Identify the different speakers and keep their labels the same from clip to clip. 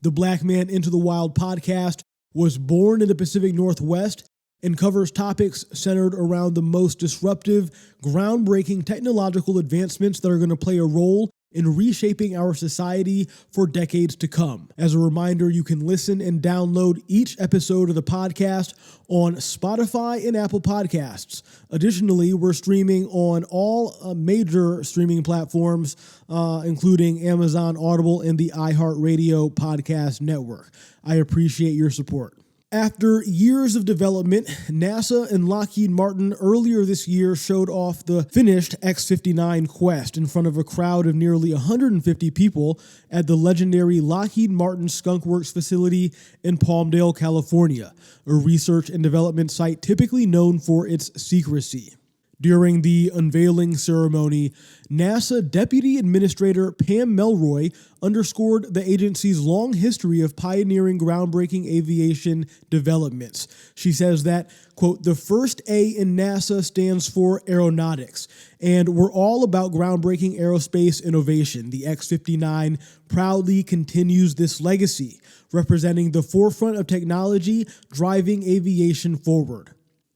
Speaker 1: The Black Man Into the Wild podcast was born in the Pacific Northwest and covers topics centered around the most disruptive, groundbreaking technological advancements that are going to play a role in reshaping our society for decades to come. As a reminder, you can listen and download each episode of the podcast on Spotify and Apple Podcasts. Additionally, we're streaming on all major streaming platforms, including Amazon Audible and the iHeartRadio podcast network. I appreciate your support. After years of development, NASA and Lockheed Martin earlier this year showed off the finished X-59 QUESST in front of a crowd of nearly 150 people at the legendary Lockheed Martin Skunk Works facility in Palmdale, California, a research and development site typically known for its secrecy. During the unveiling ceremony, NASA Deputy Administrator Pam Melroy underscored the agency's long history of pioneering groundbreaking aviation developments. She says that, quote, "The first A in NASA stands for aeronautics, and we're all about groundbreaking aerospace innovation. The X-59 proudly continues this legacy, representing the forefront of technology driving aviation forward."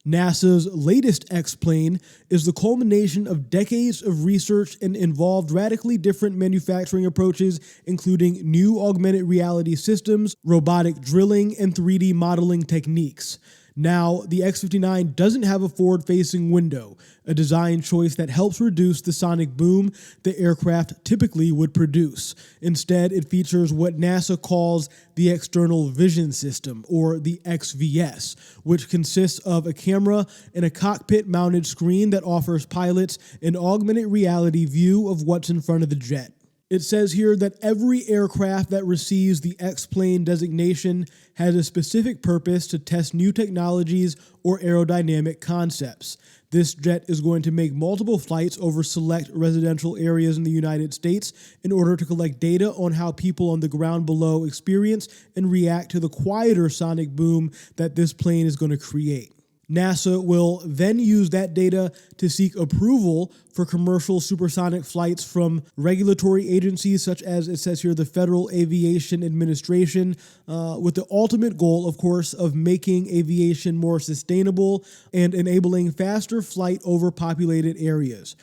Speaker 1: NASA's latest X-plane is the culmination of decades of research and involved radically different manufacturing approaches, including new augmented reality systems, robotic drilling, and 3D modeling techniques. Now, the X-59 doesn't have a forward-facing window, a design choice that helps reduce the sonic boom the aircraft typically would produce. Instead, it features what NASA calls the External Vision System, or the XVS, which consists of a camera and a cockpit-mounted screen that offers pilots an augmented reality view of what's in front of the jet. It says here that every aircraft that receives the X-plane designation has a specific purpose to test new technologies or aerodynamic concepts. This jet is going to make multiple flights over select residential areas in the United States in order to collect data on how people on the ground below experience and react to the quieter sonic boom that this plane is going to create. NASA will then use that data to seek approval for commercial supersonic flights from regulatory agencies such as, it says here, the Federal Aviation Administration, with the ultimate goal, of course, of making aviation more sustainable and enabling faster flight over populated areas.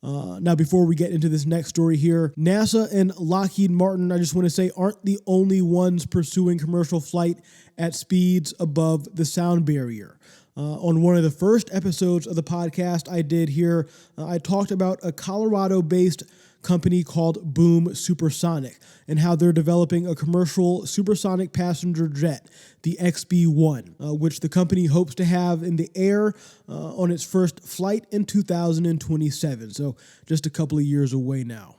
Speaker 1: Now, before we get into this next story here, NASA and Lockheed Martin, I just want to say, aren't the only ones pursuing commercial flight at speeds above the sound barrier. On one of the first episodes of the podcast I did here, I talked about a Colorado-based company called Boom Supersonic and how they're developing a commercial supersonic passenger jet, the XB-1, which the company hopes to have in the air on its first flight in 2027, so just a couple of years away now.